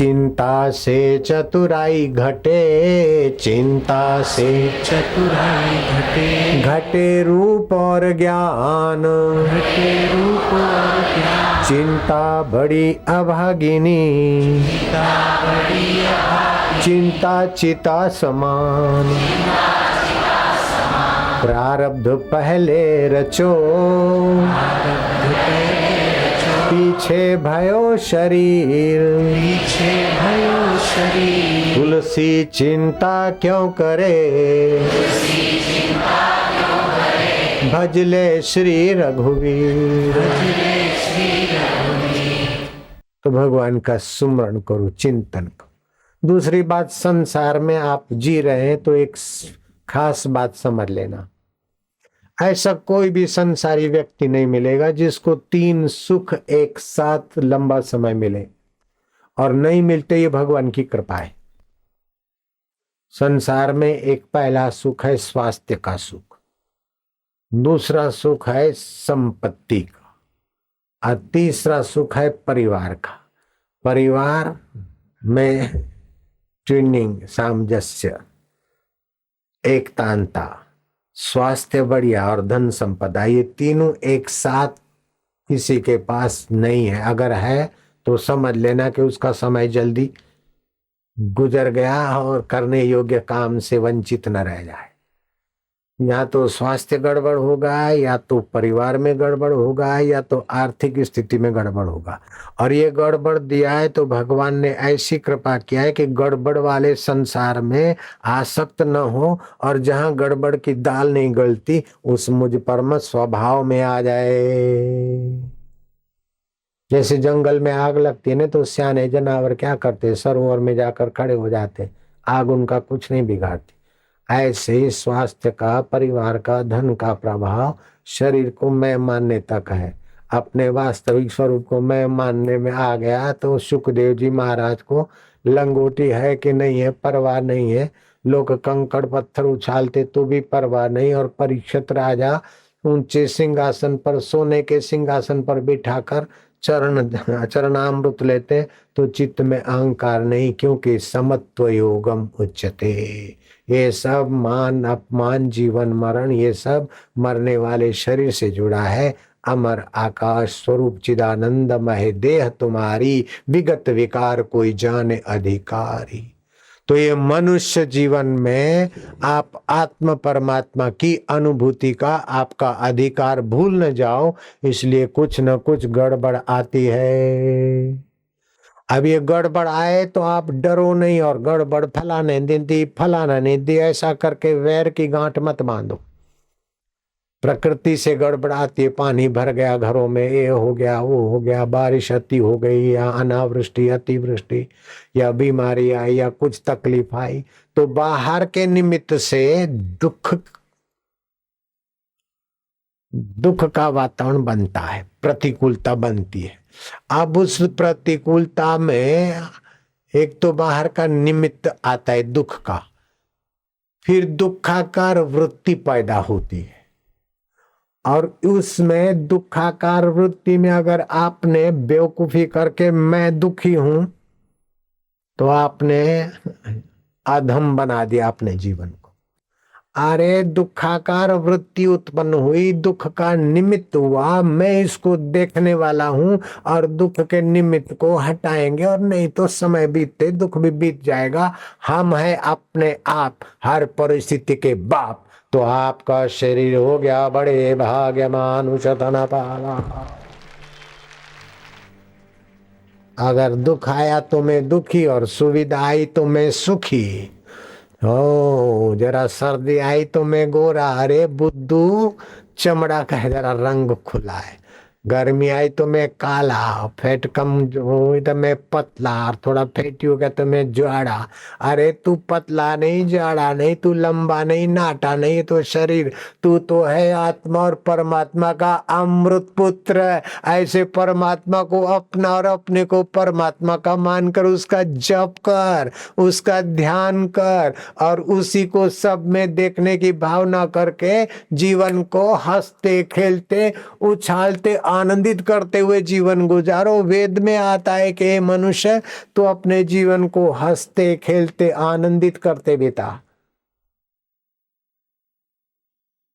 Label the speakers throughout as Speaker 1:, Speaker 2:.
Speaker 1: चिंता से चतुराई घटे, चिंता से
Speaker 2: चतुराई घटे,
Speaker 1: घटे रूप और ज्ञान,
Speaker 2: घटे रूप और ज्ञान।
Speaker 1: चिंता बड़ी अभागिनी,
Speaker 2: चिंता बड़ी अभागिनी,
Speaker 1: चिंता चिता समान, प्रारब्ध पहले रचो,
Speaker 2: प्रारब्ध पहले रचो,
Speaker 1: पीछे भयो शरीर,
Speaker 2: पीछे भयो शरीर।
Speaker 1: तुलसी चिंता क्यों करे, भजले श्री रघुवीर।
Speaker 2: भजले श्री रघुवीर।
Speaker 1: तो भगवान का सुमरण करो, चिंतन करो। दूसरी बात, संसार में आप जी रहे हैं तो एक खास बात समझ लेना, ऐसा कोई भी संसारी व्यक्ति नहीं मिलेगा जिसको तीन सुख एक साथ लंबा समय मिले, और नहीं मिलते, ये भगवान की कृपा है। संसार में एक पहला सुख है स्वास्थ्य का सुख, दूसरा सुख है संपत्ति का, और तीसरा सुख है परिवार का। परिवार में ट्यूनिंग, सामंजस्य, एकतांता, स्वास्थ्य बढ़िया और धन संपदा, ये तीनों एक साथ किसी के पास नहीं है। अगर है तो समझ लेना कि उसका समय जल्दी गुजर गया और करने योग्य काम से वंचित न रह जाए। या तो स्वास्थ्य गड़बड़ होगा, या तो परिवार में गड़बड़ होगा, या तो आर्थिक स्थिति में गड़बड़ होगा। और ये गड़बड़ दिया है तो भगवान ने ऐसी कृपा किया है कि गड़बड़ वाले संसार में आसक्त न हो, और जहां गड़बड़ की दाल नहीं गलती उस मुझ परम स्वभाव में आ जाए। जैसे जंगल में आग लगती है ना, तो सियाने जानवर क्या करते, सरोवर में जाकर खड़े हो जाते, आग उनका कुछ नहीं बिगाड़ती। ऐसे ही स्वास्थ्य का, परिवार का, धन का प्रभाव शरीर को मैं मानने तक है। अपने वास्तविक स्वरूप को मैं मानने में आ गया तो सुखदेव जी महाराज को लंगोटी है कि नहीं है परवाह नहीं है, लोग कंकड़ पत्थर उछालते तो भी परवाह नहीं, और परीक्षित राजा ऊंचे सिंहासन पर, सोने के सिंहासन पर बिठाकर चरणामृत लेते तो चित्त में अहंकार नहीं, क्योंकि समत्व योगम उच्यते। ये सब मान अपमान, जीवन मरण, ये सब मरने वाले शरीर से जुड़ा है। अमर आकाश स्वरूप चिदानंदमय देह तुम्हारी, विगत विकार कोई जाने अधिकारी। तो ये मनुष्य जीवन में आप आत्म परमात्मा की अनुभूति का आपका अधिकार भूल न जाओ, इसलिए कुछ न कुछ गड़बड़ आती है। अब ये गड़बड़ आए तो आप डरो नहीं, और गड़बड़ फलाने दिन दी, फलाना नहीं दी, ऐसा करके वैर की गांठ मत बांधो। प्रकृति से गड़बड़ आती है, पानी भर गया घरों में, ये हो गया वो हो गया, बारिश अति हो गई, या अनावृष्टि अतिवृष्टि, या बीमारी आई, या कुछ तकलीफ आई, तो बाहर के निमित्त से दुख का वातावरण बनता है, प्रतिकूलता बनती है। अब उस प्रतिकूलता में एक तो बाहर का निमित्त आता है दुख का, फिर दुखाकार वृत्ति पैदा होती है, और उसमें दुखाकार वृत्ति में अगर आपने बेवकूफी करके मैं दुखी हूं, तो आपने अधम बना दिया अपने जीवन को। अरे दुखाकार वृत्ति उत्पन्न हुई, दुख का निमित्त हुआ, मैं इसको देखने वाला हूं, और दुख के निमित्त को हटाएंगे, और नहीं तो समय बीतते दुख भी बीत जाएगा। हम हैं अपने आप हर परिस्थिति के बाप। तो आपका शरीर हो गया बड़े भाग्यमान उचतन पाला। अगर दुख आया तो मैं दुखी, और सुविधा आई तो मैं सुखी। ओ जरा सर्दी आई तो मैं गोरा, अरे बुद्धू चमड़ा का जरा रंग खुला है। गर्मी आई तो मैं काला, फैट कम हो तो मैं पतला, और थोड़ा फैटी हो गया तो मैं जाड़ा। अरे तू पतला नहीं, जाड़ा नहीं, तू लंबा नहीं, नाटा नहीं, तो शरीर, तू तो है आत्मा और परमात्मा का अमृत पुत्र। ऐसे परमात्मा को अपना और अपने को परमात्मा का मानकर उसका जप कर, उसका ध्यान कर, और उसी को सब में देखने की भावना करके जीवन को हंसते खेलते उछालते आनंदित करते हुए जीवन गुजारो। वेद में आता है कि मनुष्य तो अपने जीवन को हंसते खेलते आनंदित करते बिता।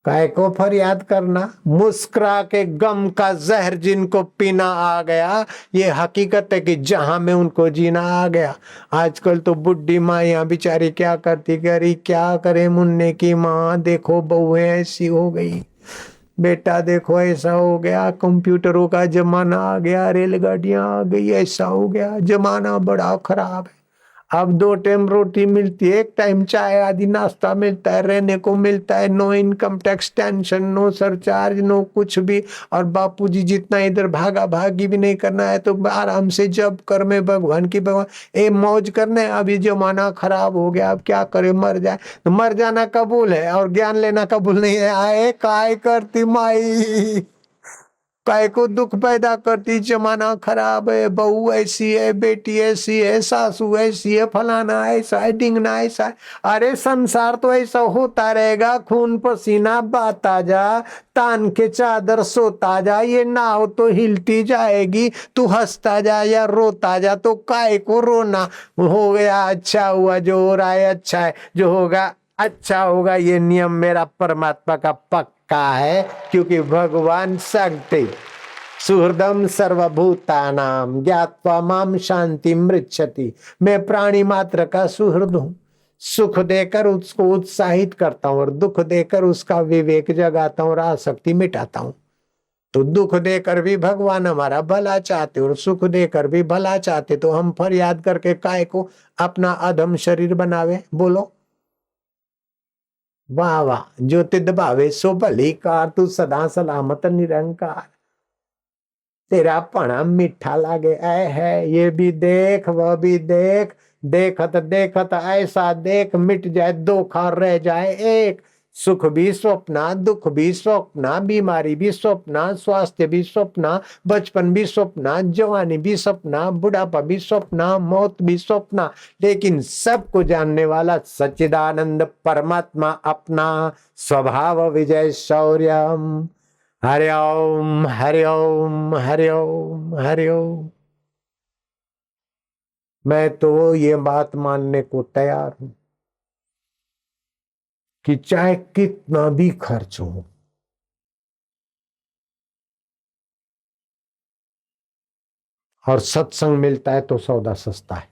Speaker 1: काय को फरियाद करना, मुस्कुरा के गम का जहर जिनको पीना आ गया। ये हकीकत है कि जहां में उनको जीना आ गया। आजकल तो बुढ़ी माँ बेचारी क्या करती, करी क्या करे, मुन्ने की माँ देखो बहुएं ऐसी हो गई, बेटा देखो ऐसा हो गया, कंप्यूटरों का जमाना आ गया, रेलगाड़ियां आ गई, ऐसा हो गया, जमाना बड़ा खराब है। अब 2 टाइम रोटी मिलती है, 1 टाइम चाय आदि नाश्ता मिलता है, रहने को मिलता है, no income tax tension, no surcharge, no कुछ भी। और बापूजी जितना इधर भागा भागी भी नहीं करना है, तो आराम से जब कर में भगवान की भगवान ए मौज करने। अभी जमाना खराब हो गया, अब क्या करे, मर जाए तो मर जाना कबूल है और ज्ञान लेना कबूल नहीं है। आए काय करती माई, काय को दुख पैदा करती, जमाना खराब है, बहू ऐसी है, बेटी ऐसी है, सासू ऐसी है, फलाना ऐसा है, ढिंगना ऐसा है। अरे संसार तो ऐसा होता रहेगा, खून पसीना बहता जा, तान के चादर सोता जा, ये नाव तो हिलती जाएगी, तू हंसता जा या रोता जा, तो काय को रोना। हो गया अच्छा हुआ, जो हो रहा है अच्छा है, जो होगा अच्छा होगा, ये नियम मेरा परमात्मा का पक्का है। क्योंकि भगवान सकते सुहृदम सर्वभूतानाम ज्ञात्वा माम शांति मृच्छति। मैं प्राणी मात्र का सुहृद हूं, सुख देकर उसको उत्साहित करता हूं और दुख देकर उसका विवेक जगाता हूं और आसक्ति मिटाता हूं। तो दुख देकर भी भगवान हमारा भला चाहते और सुख देकर भी भला चाहते, तो हम फरियाद करके काय को अपना अधम शरीर बनावे। बोलो वाह वाह, जो तिद भावे सो भली कार, तू सदा सलामत निरंकार, तेरा पणा मीठा लागे ऐ है। ये भी देख वह भी देख, देखत देखत ऐसा देख, मिट जाए 2 खार रह जाए एक। सुख भी स्वप्ना, दुख भी स्वप्ना, बीमारी भी स्वप्ना, स्वास्थ्य भी स्वप्ना, बचपन भी स्वप्ना, जवानी भी सपना, बुढ़ापा भी स्वप्ना, मौत भी स्वप्ना। लेकिन सबको जानने वाला सच्चिदानंद परमात्मा अपना स्वभाव विजय शौर्यम। हरि ओम हरि ओम हरि ओम हरि ओम। मैं तो ये बात मानने को तैयार हूं कि चाहे कितना भी खर्च हो, और सत्संग मिलता है तो सौदा सस्ता है।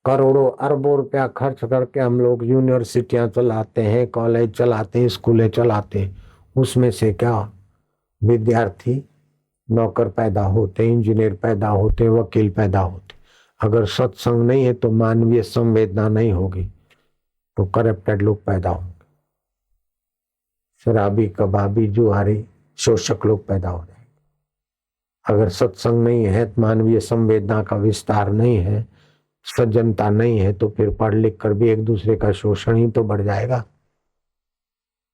Speaker 1: करोड़ों अरबों रुपया खर्च करके हम लोग यूनिवर्सिटियां चलाते हैं, कॉलेज चलाते हैं, स्कूलें चलाते हैं, उसमें से क्या विद्यार्थी नौकर पैदा होते, इंजीनियर पैदा होते, वकील पैदा होते। अगर सत्संग नहीं है तो मानवीय संवेदना नहीं होगी, तो करप्टेड लोग पैदा होंगे, शराबी, कबाबी, जुआरी, शोषक लोग पैदा हो जाएंगे। अगर सत्संग नहीं है, मानवीय संवेदना का विस्तार नहीं है, सज्जनता नहीं है, तो फिर पढ़ लिख कर भी एक दूसरे का शोषण ही तो बढ़ जाएगा।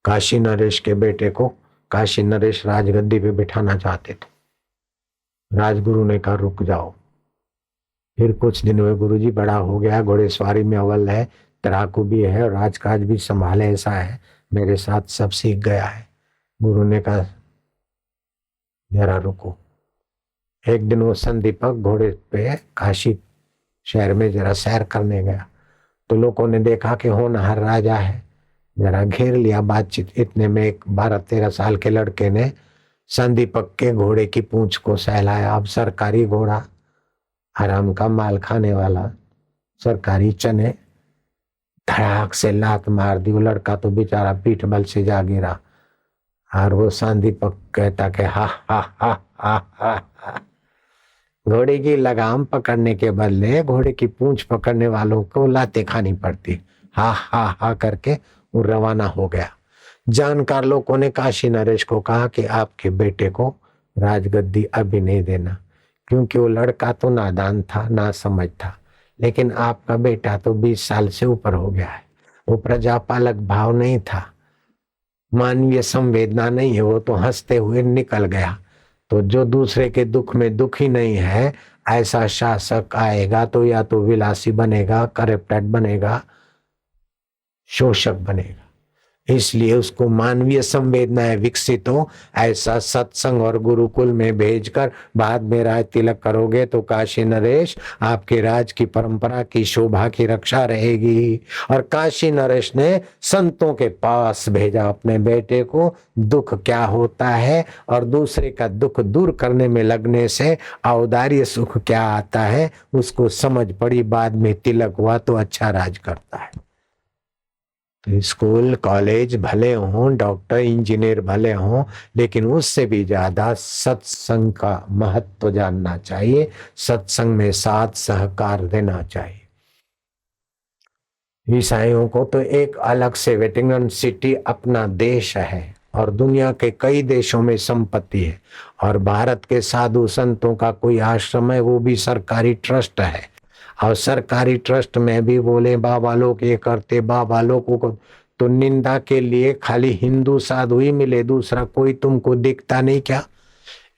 Speaker 1: काशी नरेश के बेटे को काशी नरेश राजगद्दी पे बिठाना चाहते थे, राजगुरु ने कहा रुक जाओ। फिर कुछ दिन में गुरुजी बड़ा हो गया, घोड़ेसवारी में अव्वल है, तैराकू भी है और राजकाज भी संभाले, ऐसा है, मेरे साथ सब सीख गया है। गुरु ने कहा जरा रुको। एक दिन वो संदीपक घोड़े पे काशी शहर में जरा सैर करने गया, तो लोगों ने देखा कि होनहार राजा है, जरा घेर लिया बातचीत। इतने में एक 12-13 साल के लड़के ने संदीपक के घोड़े की पूंछ को सहलाया। अब सरकारी घोड़ा, हराम का माल खाने वाला, सरकारी चने, धड़ाक से लात मार दी। वो लड़का तो बेचारा पीठ बल से जा गिरा और वो संदीपक कहता कि हा हा हा हा हा हा। घोड़े की लगाम पकड़ने के बदले घोड़े की पूंछ पकड़ने वालों को लाते खानी पड़ती। हा हा हा करके वो रवाना हो गया। जानकार लोगों ने काशी नरेश को कहा कि आपके बेटे को राजगद्दी अभी नहीं देना, क्योंकि वो लड़का तो नादान था, ना समझ था, लेकिन आपका बेटा तो 20 साल से ऊपर हो गया है। वो प्रजापालक भाव नहीं था, मानवीय संवेदना नहीं है, वो तो हंसते हुए निकल गया। तो जो दूसरे के दुख में दुखी नहीं है, ऐसा शासक आएगा तो या तो विलासी बनेगा, करप्टेड बनेगा, शोषक बनेगा। इसलिए उसको मानवीय संवेदनाएं विकसित हो, ऐसा सत्संग और गुरुकुल में भेजकर बाद में राज तिलक करोगे तो काशी नरेश आपके राज की परंपरा की शोभा की रक्षा रहेगी। और काशी नरेश ने संतों के पास भेजा अपने बेटे को, दुख क्या होता है और दूसरे का दुख दूर करने में लगने से औदार्य सुख क्या आता है उसको समझ पड़ी। बाद में तिलक हुआ तो अच्छा राज करता है। स्कूल कॉलेज भले हों, डॉक्टर इंजीनियर भले हों, लेकिन उससे भी ज्यादा सत्संग का महत्व जानना चाहिए, सत्संग में साथ सहकार देना चाहिए। ईसाइयों को तो एक अलग से वेटिकन सिटी अपना देश है और दुनिया के कई देशों में संपत्ति है, और भारत के साधु संतों का कोई आश्रम है वो भी सरकारी ट्रस्ट है। और सरकारी ट्रस्ट में भी बोले बाबा लोग ये करते, बाबा लोगों को तो निंदा के लिए खाली हिंदू साधु ही मिले, दूसरा कोई तुमको दिखता नहीं क्या?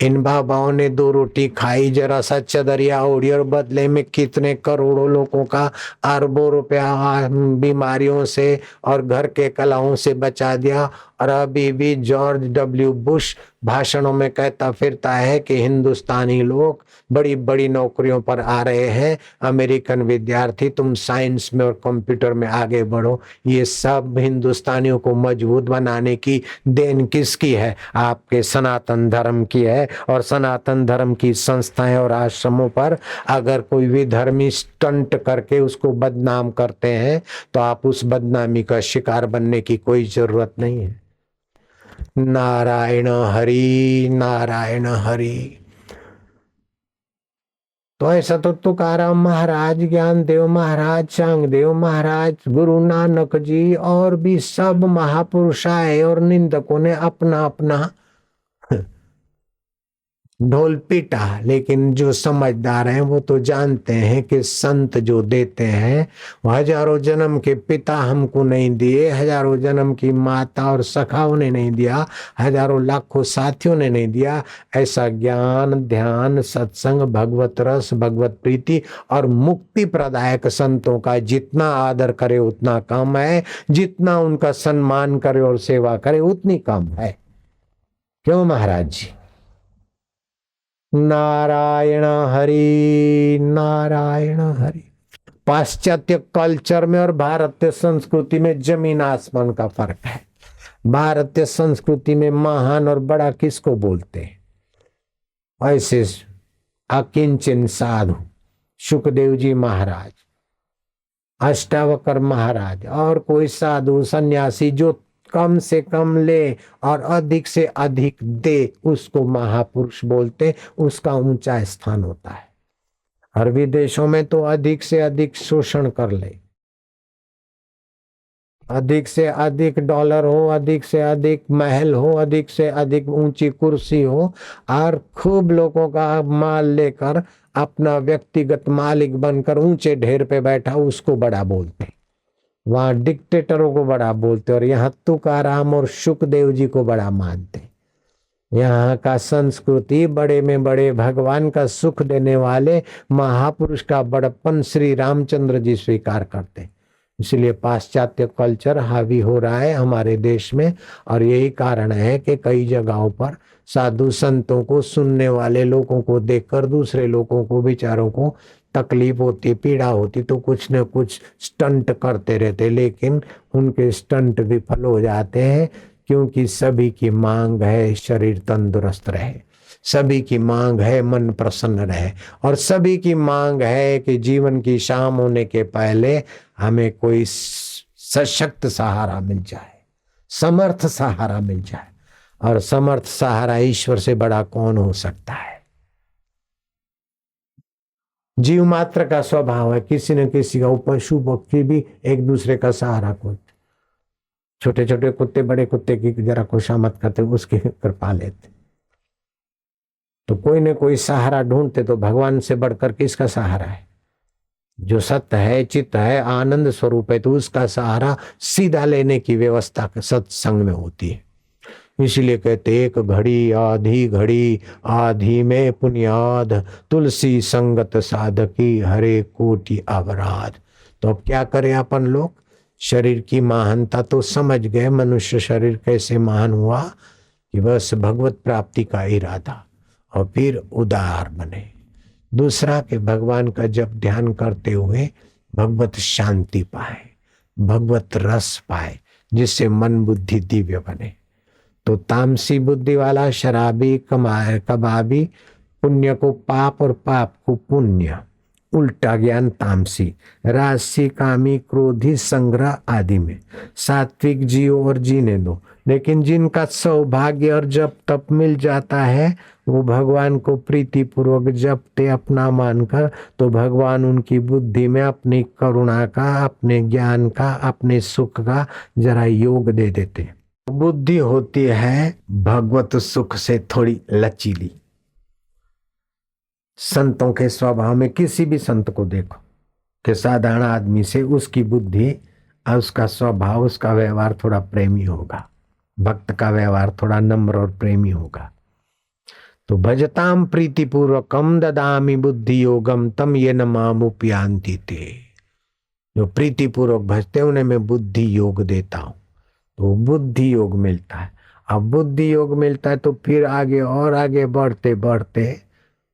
Speaker 1: इन बाबाओं ने 2 रोटी खाई, जरा सा चदरिया ओढ़ी और बदले में कितने करोड़ों लोगों का अरबों रुपया बीमारियों से और घर के कलाओं से बचा दिया। और अभी भी जॉर्ज डब्ल्यू बुश भाषणों में कहता फिरता है कि हिंदुस्तानी लोग बड़ी बड़ी नौकरियों पर आ रहे हैं, अमेरिकन विद्यार्थी तुम साइंस में और कंप्यूटर में आगे बढ़ो। ये सब हिंदुस्तानियों को मजबूत बनाने की देन किसकी है? आपके सनातन धर्म की है। और सनातन धर्म की संस्थाएं और आश्रमों पर अगर कोई विधर्मी स्टंट करके उसको बदनाम करते हैं तो आप उस बदनामी का शिकार बनने की कोई जरूरत नहीं है। नारायण हरि, नारायण हरि। तो ऐसा तो तुकाराम महाराज, ज्ञानदेव महाराज, चांगदेव महाराज, गुरु नानक जी और भी सब महापुरुष आए और निंदकों ने अपना अपना ढोल पीटा। लेकिन जो समझदार हैं वो तो जानते हैं कि संत जो देते हैं वो हजारों जन्म के पिता हमको नहीं दिए, हजारों जन्म की माता और सखाओं ने नहीं दिया, हजारों लाखों साथियों ने नहीं दिया। ऐसा ज्ञान, ध्यान, सत्संग, भगवत रस, भगवत प्रीति और मुक्ति प्रदायक संतों का जितना आदर करे उतना कम है, जितना उनका सम्मान करे और सेवा करे उतनी कम है। क्यों महाराज जी? नारायण हरि, नारायण हरि। पाश्चात्य कल्चर में और भारतीय संस्कृति में जमीन आसमान का फर्क है। भारतीय संस्कृति में महान और बड़ा किसको बोलते हैं? ऐसे अकिंचन साधु सुखदेव जी महाराज, अष्टावकर महाराज और कोई साधु सन्यासी जो कम से कम ले और अधिक से अधिक दे उसको महापुरुष बोलते, उसका ऊंचा स्थान होता है। और विदेशों में तो अधिक से अधिक शोषण कर ले, अधिक से अधिक डॉलर हो, अधिक से अधिक महल हो, अधिक से अधिक ऊंची कुर्सी हो और खूब लोगों का माल लेकर अपना व्यक्तिगत मालिक बनकर ऊंचे ढेर पे बैठा उसको बड़ा बोलते। वहां डिक्टेटरों को बड़ा बोलते और यहाँ तुकाराम और सुखदेव जी को बड़ा मानते। यहाँ का संस्कृति बड़े में बड़े भगवान का सुख देने वाले महापुरुष का बड़प्पन श्री रामचंद्र जी स्वीकार करते। इसलिए पाश्चात्य कल्चर हावी हो रहा है हमारे देश में। और यही कारण है कि कई जगहों पर साधु संतों को सुनने वाले लोगों को देखकर दूसरे लोगों को बेचारों को तकलीफ होती, पीड़ा होती तो कुछ न कुछ स्टंट करते रहते, लेकिन उनके स्टंट विफल हो जाते हैं। क्योंकि सभी की मांग है शरीर तंदुरुस्त रहे, सभी की मांग है मन प्रसन्न रहे, और सभी की मांग है कि जीवन की शाम होने के पहले हमें कोई सशक्त सहारा मिल जाए, समर्थ सहारा मिल जाए। और समर्थ सहारा ईश्वर से बड़ा कौन हो सकता है? जीव मात्र का स्वभाव है किसी न किसी का, पशु पक्षी भी एक दूसरे का सहारा खोजते। छोटे छोटे कुत्ते बड़े कुत्ते की जरा खुशामद करते, उसकी कृपा लेते। तो कोई न कोई सहारा ढूंढते। तो भगवान से बढ़कर किसका सहारा है? जो सत्य है, चित्त है, आनंद स्वरूप है, तो उसका सहारा सीधा लेने की व्यवस्था सत्संग में होती है। इसीलिए कहते एक घड़ी आधी घड़ी आधी में पुण्याद, तुलसी संगत साधकी हरे कोटि अपराध। तो अब क्या करें अपन लोग? शरीर की महानता तो समझ गए, मनुष्य शरीर कैसे महान हुआ कि बस भगवत प्राप्ति का इरादा, और फिर उदार बने। दूसरा कि भगवान का जब ध्यान करते हुए भगवत शांति पाए, भगवत रस पाए, जिससे मन बुद्धि दिव्य बने। तो तामसी बुद्धि वाला शराबी, कबाबी, पुण्य को पाप और पाप को पुण्य, उल्टा ज्ञान तामसी, राजसी, कामी, क्रोधी, संग्रह आदि में। सात्विक जियो और जीने दो। लेकिन जिनका सौभाग्य और जप तप मिल जाता है, वो भगवान को प्रीति पूर्वक जपते अपना मानकर, तो भगवान उनकी बुद्धि में अपनी करुणा का, अपने ज्ञान का, अपने सुख का जरा योग दे देते। बुद्धि होती है भगवत सुख से थोड़ी लचीली। संतों के स्वभाव में किसी भी संत को देखो कि साधारण आदमी से उसकी बुद्धि, उसका स्वभाव, उसका व्यवहार थोड़ा प्रेमी होगा। भक्त का व्यवहार थोड़ा नम्र और प्रेमी होगा। तो भजताम प्रीतिपूर्वकम ददामि बुद्धि योगम तम ये न मामुपयांति ते। जो प्रीतिपूर्वक भजते उन्हें मैं बुद्धि योग देता हूं, तो बुद्धि योग मिलता है। अब बुद्धि योग मिलता है तो फिर आगे और आगे बढ़ते बढ़ते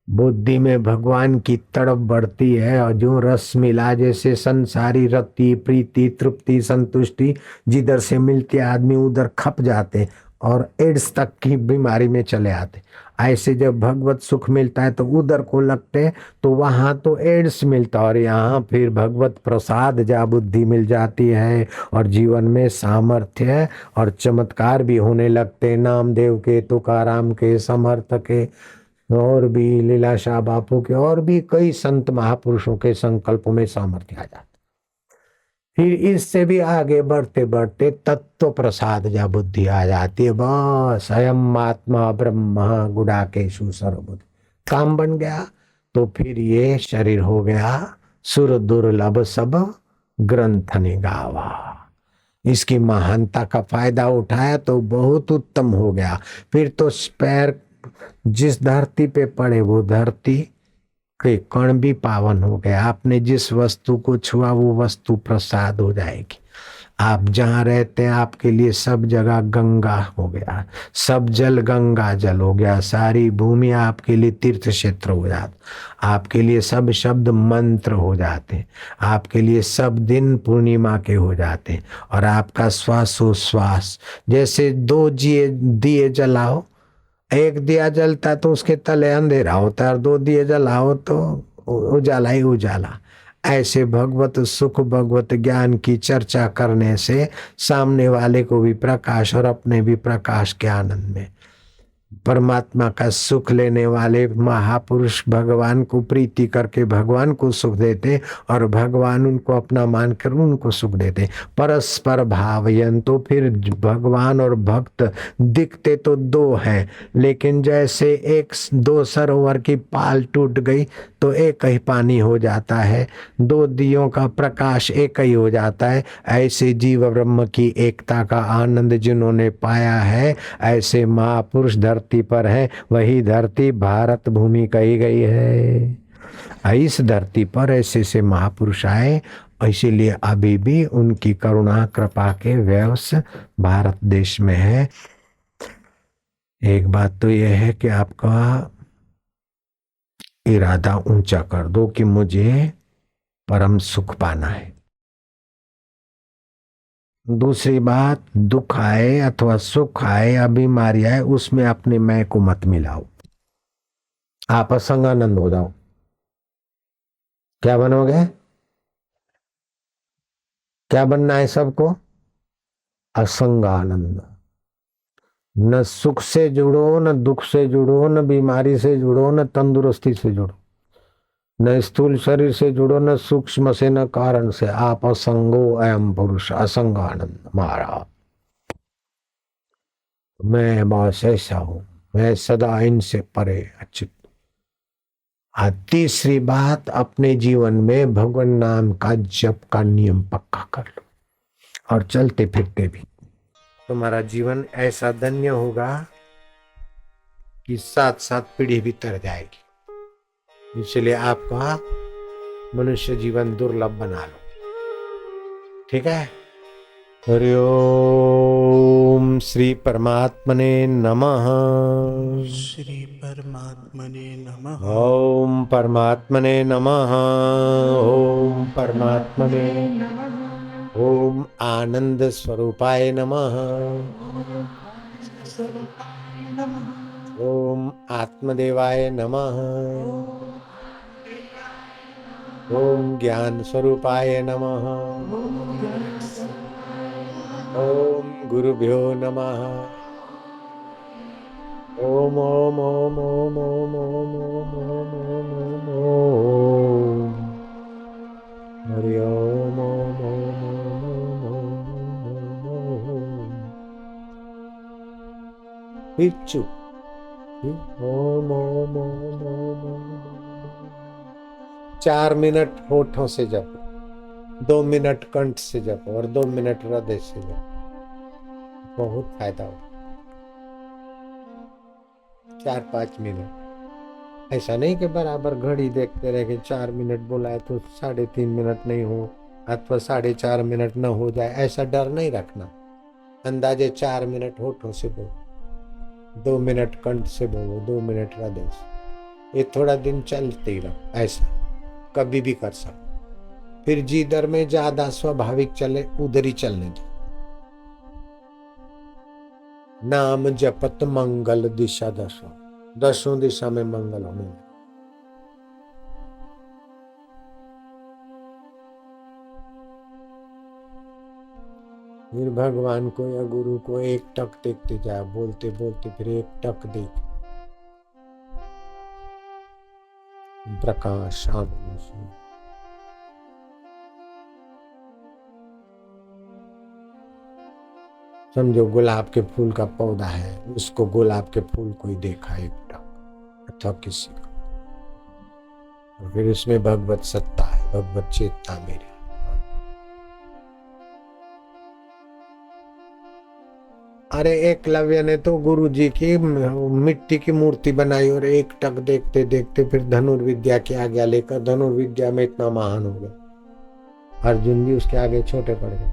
Speaker 1: बुद्धि में भगवान की तड़प बढ़ती है, और जो रस मिला, जैसे संसारी रति, प्रीति, तृप्ति, संतुष्टि जिधर से मिलती है आदमी उधर खप जाते और एड्स तक की बीमारी में चले आते। ऐसे जब भगवत सुख मिलता है तो उधर को लगते, तो वहां तो एड्स मिलता, और यहाँ फिर भगवत प्रसाद जा बुद्धि मिल जाती है, और जीवन में सामर्थ्य और चमत्कार भी होने लगते। नामदेव के, तुकाराम के, समर्थ के, और भी लीलाशाह बापू के, और भी कई संत महापुरुषों के संकल्पों में सामर्थ्य आ जाता। फिर इससे भी आगे बढ़ते बढ़ते तत्व प्रसाद जा बुद्धि आ जाती है। बस अयम आत्मा ब्रह्म गुडाकेशु सर्वबुद्धि, काम बन गया। तो फिर ये शरीर हो गया सुर दुर्लभ सब ग्रंथ निगावा। इसकी महानता का फायदा उठाया तो बहुत उत्तम हो गया। फिर तो पैर जिस धरती पे पड़े वो धरती के कण भी पावन हो गए। आपने जिस वस्तु को छुआ वो वस्तु प्रसाद हो जाएगी। आप जहाँ रहते हैं आपके लिए सब जगह गंगा हो गया, सब जल गंगा जल हो गया, सारी भूमि आपके लिए तीर्थ क्षेत्र हो जाता। आपके लिए सब शब्द मंत्र हो जाते, आपके लिए सब दिन पूर्णिमा के हो जाते। और आपका श्वासोश्वास, जैसे दो दिए जलाओ, एक दिया जलता तो उसके तले अंधेरा होता है, और दो दिए जलाओ तो उजाला ही उजाला। ऐसे भगवत सुख, भगवत ज्ञान की चर्चा करने से सामने वाले को भी प्रकाश और अपने भी प्रकाश के आनंद में परमात्मा का सुख लेने वाले महापुरुष भगवान को प्रीति करके भगवान को सुख देते, और भगवान उनको अपना मानकर उनको सुख देते। परस्पर भावयन, तो फिर भगवान और भक्त दिखते तो दो हैं, लेकिन जैसे एक दो सरोवर की पाल टूट गई तो एक ही पानी हो जाता है, दो दियों का प्रकाश एक ही हो जाता है। ऐसे जीव ब्रह्म की एकता का आनंद जिन्होंने पाया है, ऐसे महापुरुष धरती पर है। वही धरती भारत भूमि कही गई है। इस धरती पर ऐसे से महापुरुष आए, इसीलिए अभी भी उनकी करुणा कृपा के व्यवस भारत देश में है। एक बात तो यह है कि आपका इरादा ऊंचा कर दो कि मुझे परम सुख पाना है। दूसरी बात, दुख आए अथवा सुख आए या बीमारी आए, उसमें अपने मैं को मत मिलाओ। आप असंगानंद हो जाओ। क्या बनोगे? क्या बनना है सबको? असंगानंद। न सुख से जुड़ो, न दुख से जुड़ो, न बीमारी से जुड़ो, न तंदुरुस्ती से जुड़ो, न स्थूल शरीर से जुड़ो, न सूक्ष्म से, न कारण से। आप असंगो अयम पुरुष, असंग आनंद मारा। मैं बस ऐसा हूं, मैं सदा इनसे परे अच्युत। तीसरी बात, अपने जीवन में भगवान नाम का जप का नियम पक्का कर लो, और चलते फिरते भी तुम्हारा जीवन ऐसा धन्य होगा कि साथ साथ पीढ़ी भी तर जाएगी। इसलिए आपका मनुष्य जीवन दुर्लभ बना लो। ठीक है। हरि ओम श्री परमात्मने नमः।
Speaker 2: श्री परमात्मने नमः।
Speaker 1: ओम परमात्मने नमः। ओम परमात्मने नमः। ओम आनंद स्वरूपाय नमः। ओम आत्मदेवाय नमः। ओम ज्ञान स्वरूपाय नमः। ओम गुरुभ्यो नमः। ओम ओम ओम ओम ओम ओम ओम ओम ओम ओम ओम। हरि ओम ओम ओम ओम ओम ओम ओम ओम। फिर चुप। फिर ओम ओम ओम ओम ओम। 4 मिनट होठों से जपो, 2 मिनट कंठ से जपो और 2 मिनट हृदय से जपो। बहुत फायदा हो। 4-5 मिनट। ऐसा नहीं कि बराबर घड़ी देखते रहे कि 4 मिनट बोला है तो 3.5 मिनट नहीं हो अथवा 4.5 मिनट न हो जाए, ऐसा डर नहीं रखना। अंदाजे 4 मिनट होठों से बोलो, 2 मिनट कंठ से बोलो, 2 मिनट हृदय से। ये थोड़ा दिन चलते ही रहो, ऐसा कभी भी कर सकते। फिर जिधर में ज्यादा स्वाभाविक चले उधर ही चलने दो। नाम जपत मंगल दिशा दसों, दसों दिशा में मंगल होने लगे। फिर भगवान को या गुरु को एक टक देखते जाए, बोलते बोलते फिर एक टक देख। प्रकाश आनंद से। समझो गुलाब के फूल का पौधा है, उसको गुलाब के फूल को ही देखा एक टक अथवा किसी को, और फिर उसमें भगवत सत्ता है, भगवत चेतना मेरी। अरे एकलव्य ने तो गुरु जी की मिट्टी की मूर्ति बनाई और एक टक देखते देखते फिर धनुर्विद्या की आज्ञा लेकर धनुर्विद्या में इतना महान हो गया। अर्जुन भी उसके आगे छोटे पड़ गए।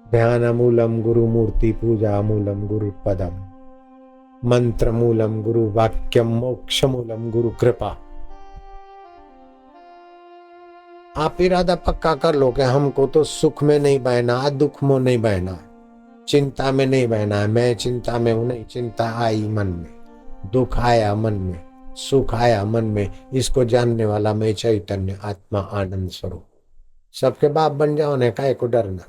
Speaker 1: ध्यान मूलम गुरु मूर्ति पूजा मूलम गुरु पदम, मंत्र मूलम गुरु वाक्यम, मोक्ष मूलम गुरु कृपा। आप इरादा पक्का कर लो कि हमको तो सुख में नहीं बहना, दुख में नहीं बहना, चिंता में नहीं बहना है। मैं चिंता में हूं नहीं, चिंता आई मन में, दुख आया मन में, सुख आया मन में, इसको जानने वाला मैं चैतन्य आत्मा आनंद स्वरूप। सबके बाप बन जाओ ने काहे को डरना।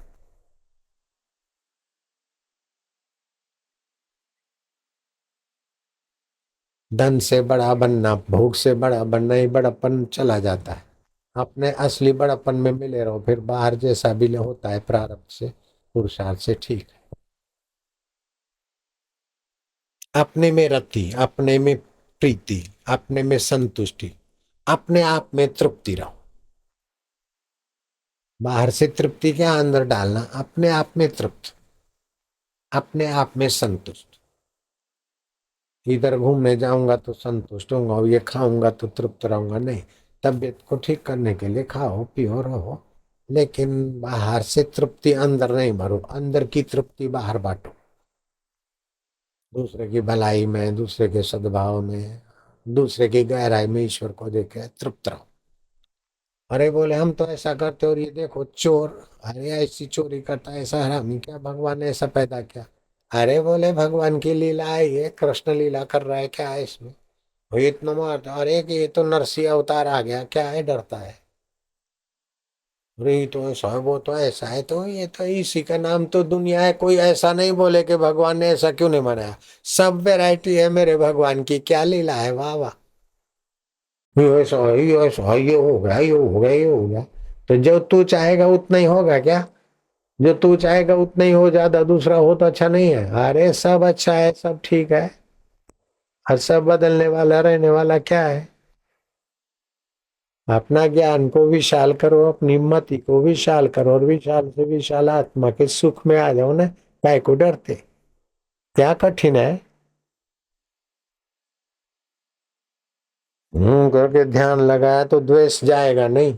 Speaker 1: धन से बड़ा बनना, भोग से बड़ा बनना, ही बड़ापन चला जाता है। अपने असली बड़ापन में मिले रहो, फिर बाहर जैसा भी होता है प्रारब्ध से पुरुषार्थ से ठीक है। अपने में रति, अपने में प्रीति, अपने में संतुष्टि, अपने आप में तृप्ति रहो। बाहर से तृप्ति क्या अंदर डालना, अपने आप में तृप्त, अपने आप में संतुष्ट। इधर घूमने जाऊंगा तो संतुष्ट होऊंगा, और ये खाऊंगा तो तृप्त रहूंगा, नहीं। तबीयत को ठीक करने के लिए खाओ पियो रहो, लेकिन बाहर से तृप्ति अंदर नहीं भरो, अंदर की तृप्ति बाहर बांटो। दूसरे की भलाई में, दूसरे के सद्भाव में, दूसरे की गहराई में ईश्वर को देखे तृप्त रहो। अरे बोले हम तो ऐसा करते और ये देखो चोर, अरे ऐसी चोरी करता है, ऐसा हरामी, क्या भगवान ने ऐसा पैदा किया? अरे बोले भगवान की लीला है, ये कृष्ण लीला कर रहा है, क्या है इसमें? वो इतना मारता, अरे कि ये तो नरसिंह अवतार आ गया, क्या है डरता है? अरे ये तो ऐसा है, वो तो ऐसा है, तो ये तो इसी का नाम तो दुनिया है। कोई ऐसा नहीं बोले कि भगवान ने ऐसा क्यों नहीं बनाया। सब वैरायटी है मेरे भगवान की, क्या लीला है, वाह वाह। ये ऐसा है, ये ऐसा है, ये हो गया, ये हो गया, ये हो गया। तो जो तू चाहेगा उतना ही होगा क्या? जो तू चाहेगा उतना ही हो, ज्यादा दूसरा हो तो अच्छा नहीं है? अरे सब अच्छा है, सब ठीक है, और सब बदलने वाला रहने वाला क्या है? अपना ज्ञान को विशाल करो, अपनी मति को विशाल करो, और विशाल से विशाल आत्मा के सुख में आ जाओ ना। काय को डरते, क्या कठिन है? करके ध्यान लगाया तो द्वेष जाएगा नहीं,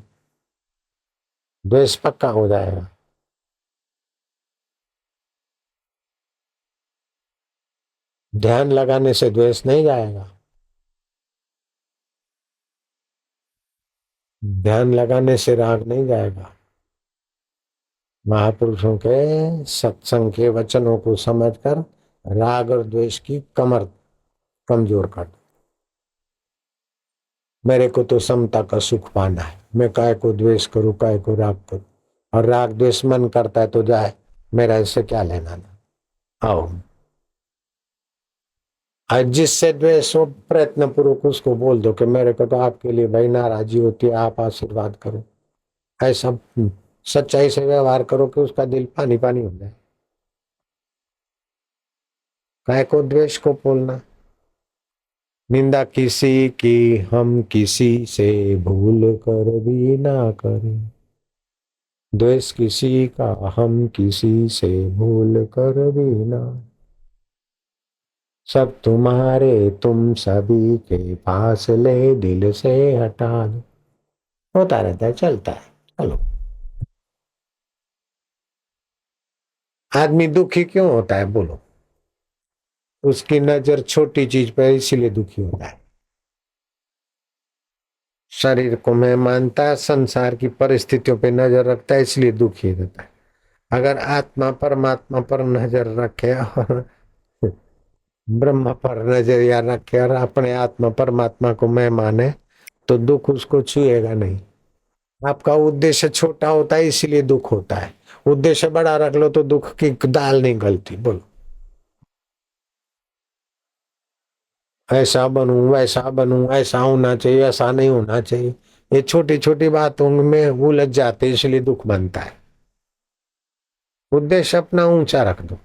Speaker 1: द्वेष पक्का हो जाएगा। ध्यान लगाने से द्वेष नहीं जाएगा। ध्यान लगाने से राग नहीं जाएगा। महापुरुषों के सत्संग के वचनों को समझकर राग और द्वेष की कमर कमजोर कर। मेरे को तो समता का सुख पाना है, मैं काय को द्वेष करूं, काय को राग करूं। और राग द्वेष मन करता है तो जाए, मेरा इससे क्या लेना ना। आओ, आज जिससे द्वेष हो प्रयत्न पूर्वक उसको बोल दो कि मेरे को तो आपके लिए भाई नाराजी होती है, आप आशीर्वाद करो। ऐसा सच्चाई से व्यवहार करो कि उसका दिल पानी पानी हो जाए। काय को द्वेष को बोलना। निंदा किसी की हम किसी से भूल कर भी ना करें, द्वेष किसी का हम किसी से भूल कर भी ना। सब तुम्हारे तुम सभी के पास ले दिल से हटा दो। होता रहता है, चलता है। चलो, आदमी दुखी क्यों होता है बोलो? उसकी नजर छोटी चीज पर इसीलिए दुखी होता है। शरीर को मैं मानता, संसार की परिस्थितियों पे नजर रखता है इसलिए दुखी रहता है। अगर आत्मा परमात्मा पर नजर रखे और ब्रह्म पर नजरिया रखे और अपने आत्मा परमात्मा को मैं माने तो दुख उसको छुएगा नहीं। आपका उद्देश्य छोटा होता है इसीलिए दुख होता है। उद्देश्य बड़ा रख लो तो दुख की दाल नहीं गलती। बोलो, ऐसा बनूं वैसा बनूं, ऐसा होना चाहिए ऐसा नहीं होना चाहिए, ये छोटी छोटी बातों में उलझ जाते इसलिए दुख बनता है। उद्देश्य अपना ऊंचा रख दो।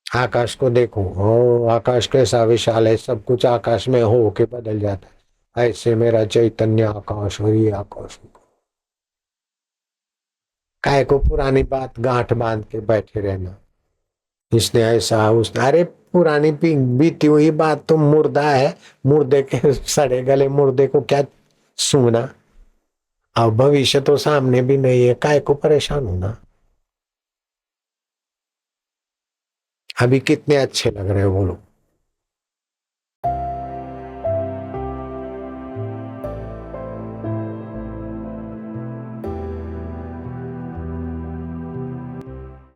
Speaker 1: आकाश को देखो, हो आकाश कैसा विशाल है, सब कुछ आकाश में हो के बदल जाता है। ऐसे मेरा चैतन्य आकाश और ये आकाश। काय को पुरानी बात गांठ बांध के बैठे रहना, इसने ऐसा उसने, अरे पुरानी बीती हुई बात तो मुर्दा है, मुर्दे के सड़े गले मुर्दे को क्या सूंघना। अब भविष्य तो सामने भी नहीं है, काय को परेशान होना। अभी कितने अच्छे लग रहे हो बोलो,